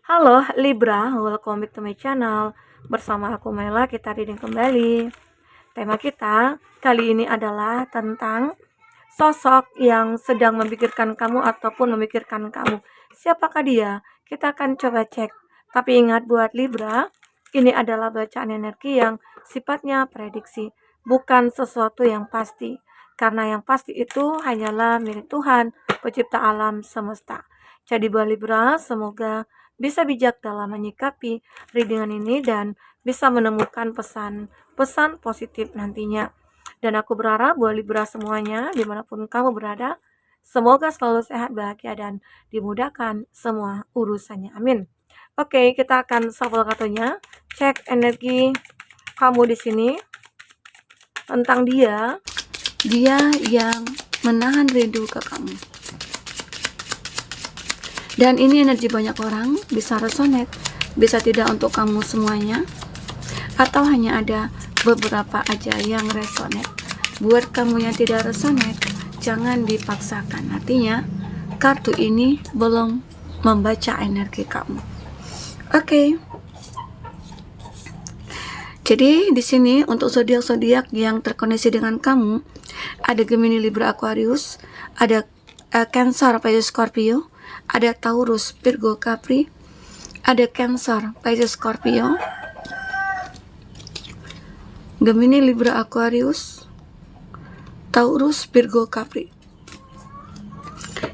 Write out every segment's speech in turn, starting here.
Halo Libra, welcome back to my channel. Bersama aku Mela, kita reading kembali. Tema kita kali ini adalah tentang sosok yang sedang memikirkan kamu ataupun memikirkan kamu. Siapakah dia? Kita akan coba cek. Tapi ingat buat Libra, ini adalah bacaan energi yang sifatnya prediksi, bukan sesuatu yang pasti. Karena yang pasti itu hanyalah milik Tuhan, pencipta alam semesta. Jadi buat Libra, semoga bisa bijak dalam menyikapi readingan ini dan bisa menemukan pesan positif nantinya. Dan aku berharap buat Libra semuanya, dimanapun kamu berada, semoga selalu sehat, bahagia, dan dimudahkan semua urusannya. Amin. Oke, kita akan shuffle kartunya. Cek energi kamu di sini tentang dia. Dia yang menahan rindu ke kamu. Dan ini energi banyak orang, bisa resonate, bisa tidak untuk kamu semuanya, atau hanya ada beberapa aja yang resonate. Buat kamu yang tidak resonate, jangan dipaksakan. Artinya, kartu ini belum membaca energi kamu. Oke. Jadi di sini untuk zodiak-zodiak yang terkoneksi dengan kamu, ada Gemini, Libra, Aquarius, ada Cancer, Pisces, Scorpio, ada Taurus, Virgo, Capri, ada Cancer, Pisces, Scorpio, Gemini, Libra, Aquarius, Taurus, Virgo, Capri.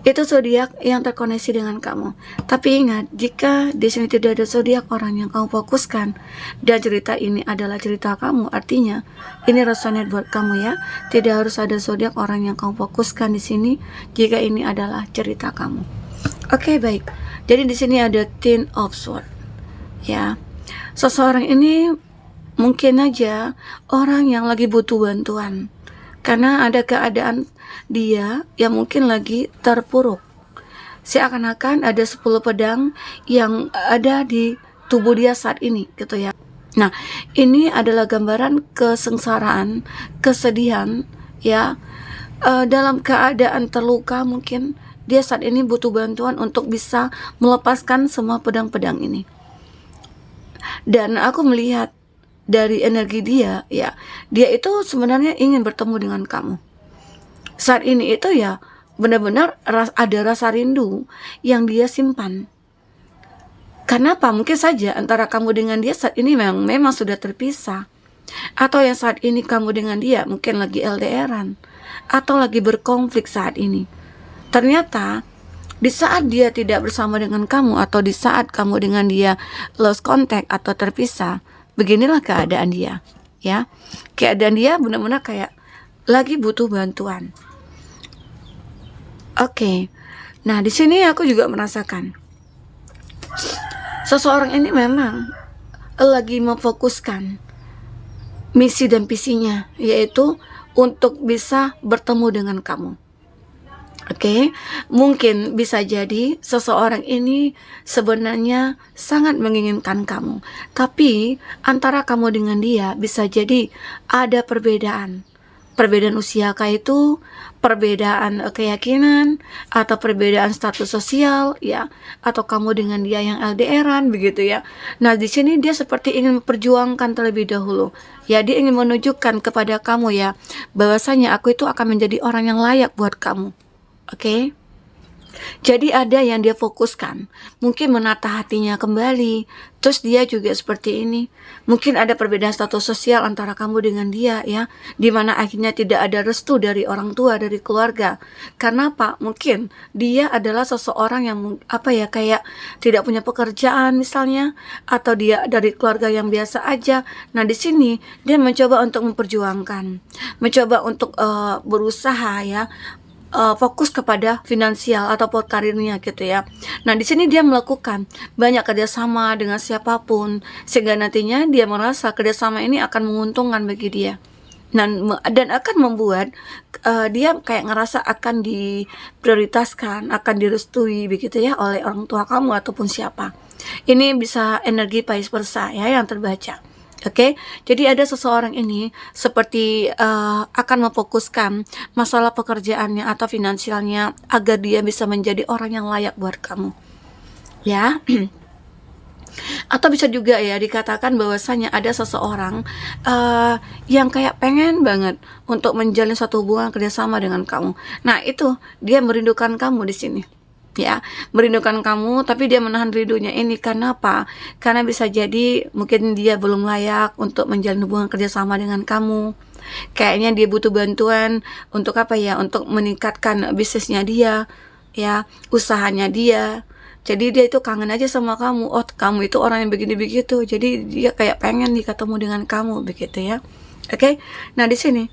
Itu zodiak yang terkoneksi dengan kamu. Tapi ingat, jika di sini tidak ada zodiak orang yang kamu fokuskan dan cerita ini adalah cerita kamu, artinya ini resonate buat kamu ya. Tidak harus ada zodiak orang yang kamu fokuskan di sini jika ini adalah cerita kamu. Oke, baik. Jadi di sini ada Ten of Swords. Ya. Seseorang ini mungkin aja orang yang lagi butuh bantuan. Karena ada keadaan dia yang mungkin lagi terpuruk. Seakan-akan ada 10 pedang yang ada di tubuh dia saat ini gitu ya. Nah, ini adalah gambaran kesengsaraan, kesedihan ya. Dalam keadaan terluka mungkin dia saat ini butuh bantuan untuk bisa melepaskan semua pedang-pedang ini. Dan aku melihat dari energi dia ya, dia itu sebenarnya ingin bertemu dengan kamu. Saat ini itu ya benar-benar ada rasa rindu yang dia simpan. Kenapa? Mungkin saja antara kamu dengan dia saat ini memang sudah terpisah. Atau yang saat ini kamu dengan dia mungkin lagi LDRan. Atau lagi berkonflik saat ini. Ternyata di saat dia tidak bersama dengan kamu atau di saat kamu dengan dia lost contact atau terpisah, beginilah keadaan dia, ya. Keadaan dia benar-benar kayak lagi butuh bantuan. Oke. Nah, di sini aku juga merasakan seseorang ini memang lagi memfokuskan misi dan visinya, yaitu untuk bisa bertemu dengan kamu. Oke, mungkin bisa jadi seseorang ini sebenarnya sangat menginginkan kamu, tapi antara kamu dengan dia bisa jadi ada perbedaan. Perbedaan usia kayak itu, perbedaan keyakinan, atau perbedaan status sosial, ya, atau kamu dengan dia yang LDRan begitu ya. Nah, di sini dia seperti ingin memperjuangkan terlebih dahulu. Ya, dia ingin menunjukkan kepada kamu ya, bahwasanya aku itu akan menjadi orang yang layak buat kamu. Oke. Jadi ada yang dia fokuskan, mungkin menata hatinya kembali. Terus dia juga seperti ini. Mungkin ada perbedaan status sosial antara kamu dengan dia ya, dimana akhirnya tidak ada restu dari orang tua, dari keluarga. Karena apa? Mungkin dia adalah seseorang yang kayak tidak punya pekerjaan misalnya, atau dia dari keluarga yang biasa aja. Nah, di sini dia mencoba untuk memperjuangkan, mencoba untuk berusaha ya, fokus kepada finansial ataupun karirnya gitu ya. Nah, di sini dia melakukan banyak kerjasama dengan siapapun sehingga nantinya dia merasa kerjasama ini akan menguntungkan bagi dia. Dan akan membuat dia kayak ngerasa akan diprioritaskan, akan direstui begitu ya oleh orang tua kamu ataupun siapa. Ini bisa energi vice versa ya yang terbaca. Oke, jadi ada seseorang ini seperti akan memfokuskan masalah pekerjaannya atau finansialnya agar dia bisa menjadi orang yang layak buat kamu. Ya, Atau bisa juga ya dikatakan bahwasanya ada seseorang yang kayak pengen banget untuk menjalin suatu hubungan kerjasama dengan kamu. Nah itu dia merindukan kamu di sini, ya, merindukan kamu, tapi dia menahan rindunya ini karena apa? Karena bisa jadi mungkin dia belum layak untuk menjalin hubungan kerjasama dengan kamu. Kayaknya dia butuh bantuan untuk apa ya? Untuk meningkatkan bisnisnya dia, ya, usahanya dia. Jadi dia itu kangen aja sama kamu. Oh, kamu itu orang yang begini begitu. Jadi dia kayak pengen nih ketemu dengan kamu begitu ya. Oke. Nah, di sini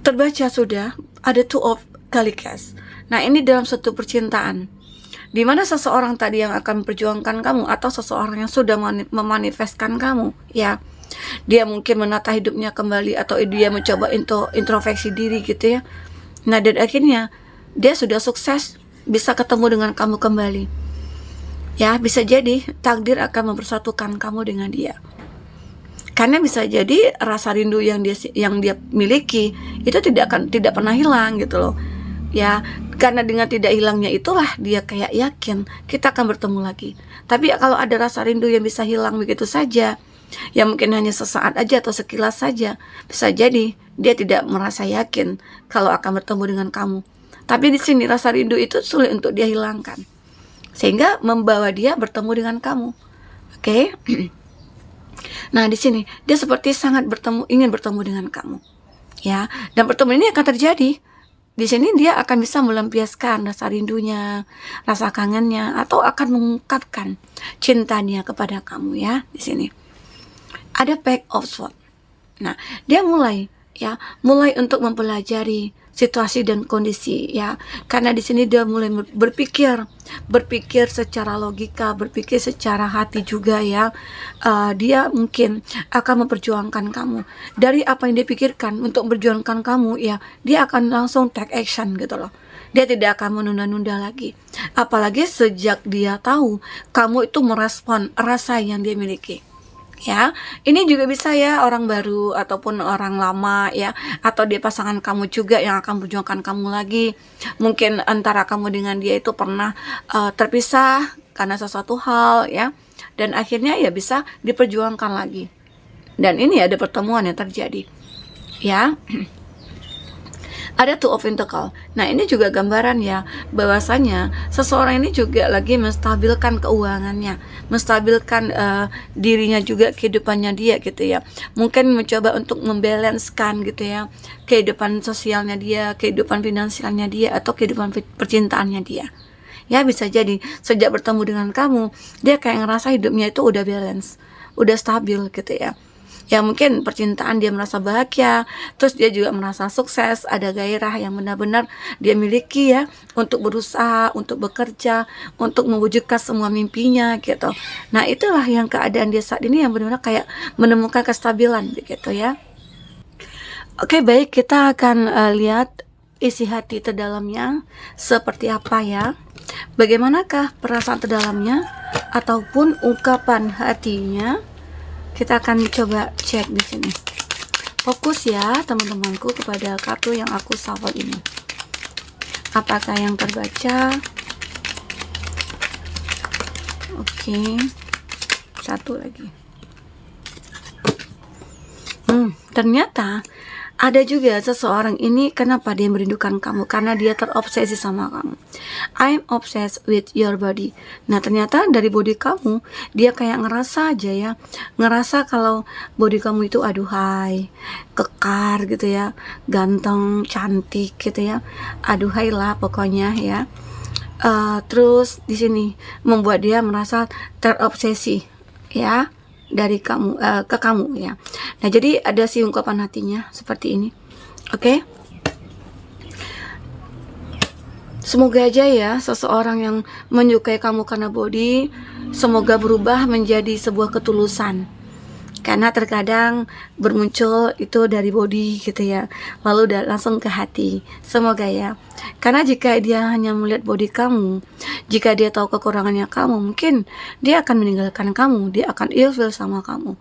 terbaca sudah ada two of Kalikas. Nah, ini dalam satu percintaan di mana seseorang tadi yang akan memperjuangkan kamu atau seseorang yang sudah memanifestkan kamu, ya. Dia mungkin menata hidupnya kembali atau dia mencoba introspeksi diri gitu ya. Nah, dan akhirnya dia sudah sukses bisa ketemu dengan kamu kembali. Ya, bisa jadi takdir akan mempersatukan kamu dengan dia. Karena bisa jadi rasa rindu yang dia miliki itu tidak pernah hilang gitu loh. Ya, karena dengan tidak hilangnya itulah dia kayak yakin kita akan bertemu lagi. Tapi kalau ada rasa rindu yang bisa hilang begitu saja, ya mungkin hanya sesaat aja atau sekilas saja, bisa jadi dia tidak merasa yakin kalau akan bertemu dengan kamu. Tapi di sini rasa rindu itu sulit untuk dia hilangkan, sehingga membawa dia bertemu dengan kamu. Oke? Nah, di sini dia seperti sangat ingin bertemu dengan kamu, ya. Dan pertemuan ini akan terjadi. Di sini dia akan bisa melampiaskan rasa rindunya, rasa kangennya, atau akan mengungkapkan cintanya kepada kamu ya. Di sini ada Page of Swords. Nah, dia mulai untuk mempelajari situasi dan kondisi ya, karena di sini dia mulai berpikir secara logika, berpikir secara hati juga ya. Dia mungkin akan memperjuangkan kamu dari apa yang dia pikirkan untuk memperjuangkan kamu ya. Dia akan langsung take action gitu loh. Dia tidak akan menunda-nunda lagi, apalagi sejak dia tahu kamu itu merespon rasa yang dia miliki. Ya, ini juga bisa ya orang baru ataupun orang lama ya, atau dia pasangan kamu juga yang akan memperjuangkan kamu lagi. Mungkin antara kamu dengan dia itu pernah terpisah karena sesuatu hal ya, dan akhirnya ya bisa diperjuangkan lagi. Dan ini ada pertemuan yang terjadi ya. Ada Two of Pentacles. Nah, ini juga gambaran ya, bahwasanya seseorang ini juga lagi menstabilkan keuangannya, menstabilkan dirinya juga, kehidupannya dia gitu ya. Mungkin mencoba untuk membalancekan gitu ya, kehidupan sosialnya dia, kehidupan finansialnya dia, atau kehidupan percintaannya dia. Ya, bisa jadi sejak bertemu dengan kamu, dia kayak ngerasa hidupnya itu udah balance, udah stabil gitu ya. Ya mungkin percintaan dia merasa bahagia, terus dia juga merasa sukses, ada gairah yang benar-benar dia miliki ya, untuk berusaha, untuk bekerja, untuk mewujudkan semua mimpinya gitu. Nah, itulah yang keadaan dia saat ini yang benar-benar kayak menemukan kestabilan begitu ya. Oke, baik, kita akan lihat isi hati terdalamnya seperti apa ya. Bagaimanakah perasaan terdalamnya ataupun ungkapan hatinya? Kita akan coba cek di sini. Fokus ya teman-temanku kepada kartu yang aku shuffle ini. Apakah yang terbaca? Oke. Satu lagi. Ternyata ada juga seseorang ini, kenapa dia merindukan kamu? Karena dia terobsesi sama kamu. I'm obsessed with your body. Nah, ternyata dari body kamu, dia kayak ngerasa aja ya, ngerasa kalau body kamu itu aduhai, kekar gitu ya, ganteng, cantik gitu ya, aduhai lah pokoknya ya. Terus di sini membuat dia merasa terobsesi ya, dari kamu ke kamu ya. Nah, jadi ada si ungkapan hatinya seperti ini. Oke. Semoga aja ya seseorang yang menyukai kamu karena body, semoga berubah menjadi sebuah ketulusan. Karena terkadang bermuncul itu dari body gitu ya, lalu langsung ke hati. Semoga ya. Karena jika dia hanya melihat body kamu, jika dia tahu kekurangannya kamu, mungkin dia akan meninggalkan kamu, dia akan ilfil sama kamu.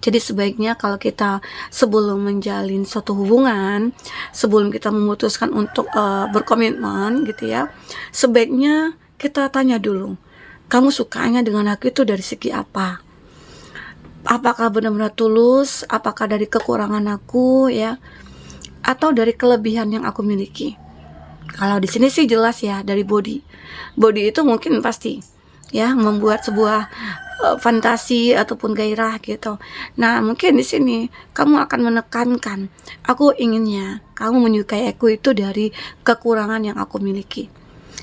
Jadi sebaiknya kalau kita sebelum menjalin suatu hubungan, sebelum kita memutuskan untuk berkomitmen gitu ya, sebaiknya kita tanya dulu kamu sukanya dengan aku itu dari segi apa? Apakah benar-benar tulus? Apakah dari kekurangan aku ya? Atau dari kelebihan yang aku miliki? Kalau di sini sih jelas ya dari body. Body itu mungkin pasti ya membuat sebuah fantasi ataupun gairah gitu. Nah, mungkin di sini kamu akan menekankan, aku inginnya kamu menyukai aku itu dari kekurangan yang aku miliki.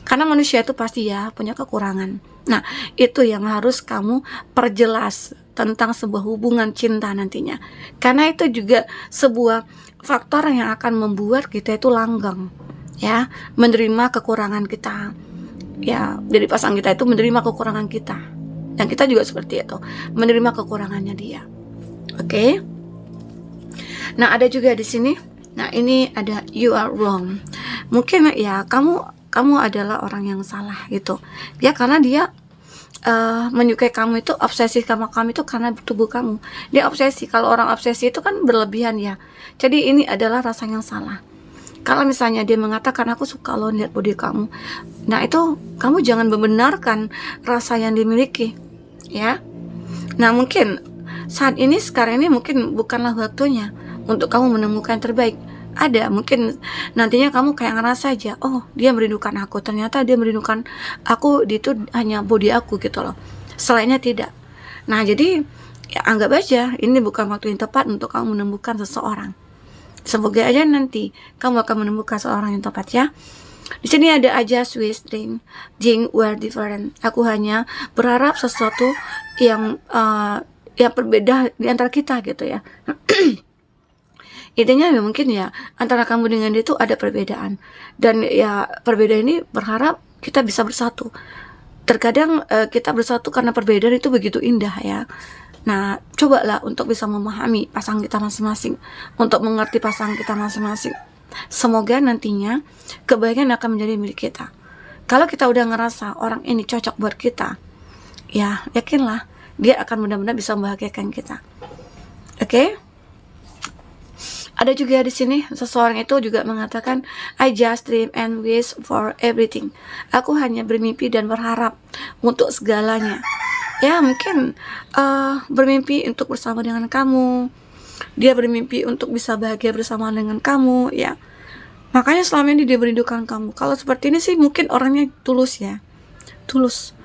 Karena manusia itu pasti ya punya kekurangan. Nah, itu yang harus kamu perjelas tentang sebuah hubungan cinta nantinya. Karena itu juga sebuah faktor yang akan membuat kita itu langgeng ya, menerima kekurangan kita. Ya, jadi pasangan kita itu menerima kekurangan kita. Dan kita juga seperti itu, menerima kekurangannya dia. Oke. Nah, ada juga di sini. Nah, ini ada you are wrong. Mungkin ya kamu adalah orang yang salah gitu. Ya, karena dia menyukai kamu itu, obsesi sama kamu itu karena tubuh kamu. Dia obsesi. Kalau orang obsesi itu kan berlebihan ya. Jadi ini adalah rasa yang salah. Kalau misalnya dia mengatakan aku suka lo lihat body kamu, nah itu kamu jangan membenarkan rasa yang dimiliki, ya. Nah mungkin saat ini sekarang ini mungkin bukanlah waktunya untuk kamu menemukan yang terbaik. Ada mungkin nantinya kamu kayak ngerasa aja, oh dia merindukan aku, ternyata dia merindukan aku itu hanya body aku gitu loh. Selainnya tidak. Nah jadi ya anggap aja ini bukan waktu yang tepat untuk kamu menemukan seseorang. Semoga aja nanti kamu akan menemukan seorang yang tepat ya. Di sini ada aja Swiss dream, think we're different. Aku hanya berharap sesuatu yang berbeda di antara kita gitu ya. Intinya ya mungkin ya antara kamu dengan dia itu ada perbedaan, dan ya perbedaan ini berharap kita bisa bersatu. Terkadang kita bersatu karena perbedaan itu begitu indah ya. Nah, cobalah untuk bisa memahami pasangan kita masing-masing, untuk mengerti pasangan kita masing-masing. Semoga nantinya kebaikan akan menjadi milik kita. Kalau kita udah ngerasa orang ini cocok buat kita, ya yakinlah dia akan benar-benar bisa membahagiakan kita. Oke? Ada juga di sini seseorang itu juga mengatakan, I just dream and wish for everything. Aku hanya bermimpi dan berharap untuk segalanya. Ya mungkin bermimpi untuk bersama dengan kamu, dia bermimpi untuk bisa bahagia bersama dengan kamu ya, makanya selama ini dia merindukan kamu. Kalau seperti ini sih mungkin orangnya tulus ya, tulus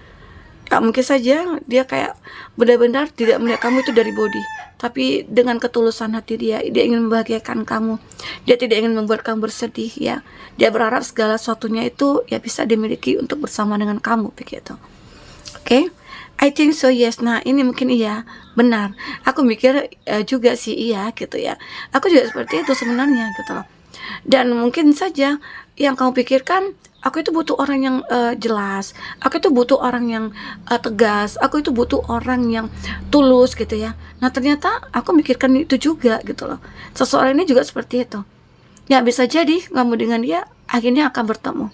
ya. Mungkin saja dia kayak benar-benar tidak melihat kamu itu dari body, tapi dengan ketulusan hati dia ingin membahagiakan kamu, dia tidak ingin membuat kamu bersedih ya. Dia berharap segala sesuatunya itu ya bisa dimiliki untuk bersama dengan kamu begitu. Oke? I think so, yes. Nah ini mungkin iya, benar. Aku mikir juga sih iya gitu ya. Aku juga seperti itu sebenarnya gitu loh. Dan mungkin saja yang kamu pikirkan, aku itu butuh orang yang jelas. Aku itu butuh orang yang tegas. Aku itu butuh orang yang tulus gitu ya. Nah ternyata aku mikirkan itu juga gitu loh. Seseorang ini juga seperti itu. Ya bisa jadi kamu dengan dia akhirnya akan bertemu,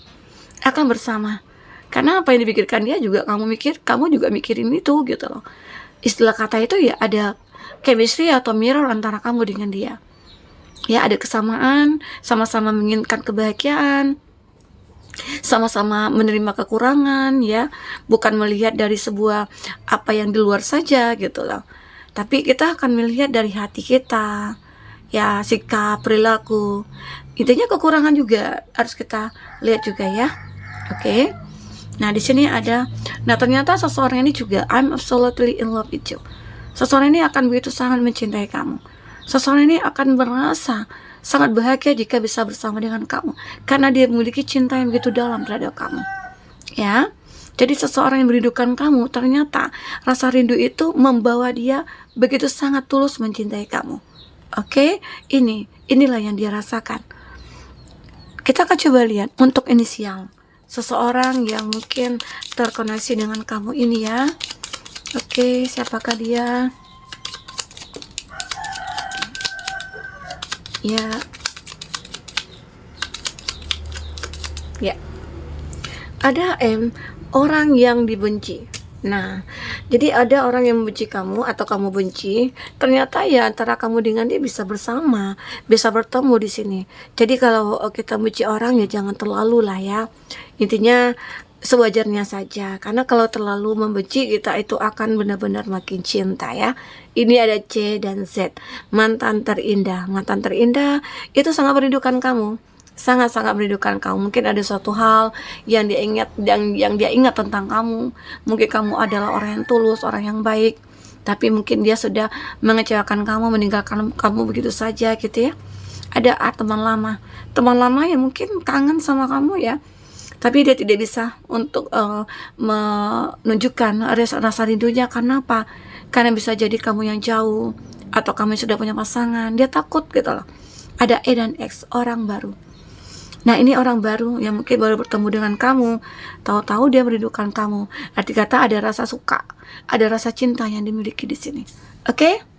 akan bersama. Karena apa yang dipikirkan dia juga kamu juga mikirin itu gitu loh. Istilah kata itu ya ada chemistry atau mirror antara kamu dengan dia. Ya ada kesamaan, sama-sama menginginkan kebahagiaan, sama-sama menerima kekurangan ya, bukan melihat dari sebuah apa yang di luar saja gitu loh. Tapi kita akan melihat dari hati kita, ya sikap, perilaku. Intinya kekurangan juga harus kita lihat juga ya. Oke. Nah, di sini ada, nah ternyata seseorang ini juga I'm absolutely in love with you. Seseorang ini akan begitu sangat mencintai kamu. Seseorang ini akan merasa sangat bahagia jika bisa bersama dengan kamu, karena dia memiliki cinta yang begitu dalam terhadap kamu. Ya. Jadi seseorang yang merindukan kamu, ternyata rasa rindu itu membawa dia begitu sangat tulus mencintai kamu. Oke? Inilah yang dia rasakan. Kita akan coba lihat untuk inisial seseorang yang mungkin terkoneksi dengan kamu ini ya. Oke, siapakah dia? Ya, ada M, orang yang dibenci. Nah, jadi ada orang yang membenci kamu atau kamu benci, ternyata ya antara kamu dengan dia bisa bersama, bisa bertemu di sini. Jadi kalau kita benci orang ya jangan terlalu lah ya. Intinya sewajarnya saja, karena kalau terlalu membenci kita itu akan benar-benar makin cinta ya. Ini ada C dan Z, mantan terindah. Mantan terindah itu sangat merindukan kamu, sangat-sangat merindukan kamu. Mungkin ada suatu hal yang dia ingat, yang dia ingat tentang kamu. Mungkin kamu adalah orang yang tulus, orang yang baik, tapi mungkin dia sudah mengecewakan kamu, meninggalkan kamu begitu saja gitu ya. Ada teman lama yang mungkin kangen sama kamu ya, tapi dia tidak bisa untuk menunjukkan rasa rindunya. Karena apa? Karena bisa jadi kamu yang jauh, atau kamu yang sudah punya pasangan, dia takut gitu loh. Ada E dan X, orang baru. Nah, ini orang baru yang mungkin baru bertemu dengan kamu, tahu-tahu dia merindukan kamu. Arti kata ada rasa suka, ada rasa cinta yang dimiliki di sini. Oke?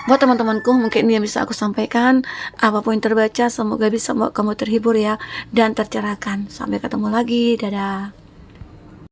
Buat teman-temanku, mungkin ini yang bisa aku sampaikan. Apapun yang terbaca, semoga bisa membuat kamu terhibur ya, dan tercerahkan. Sampai ketemu lagi, dadah.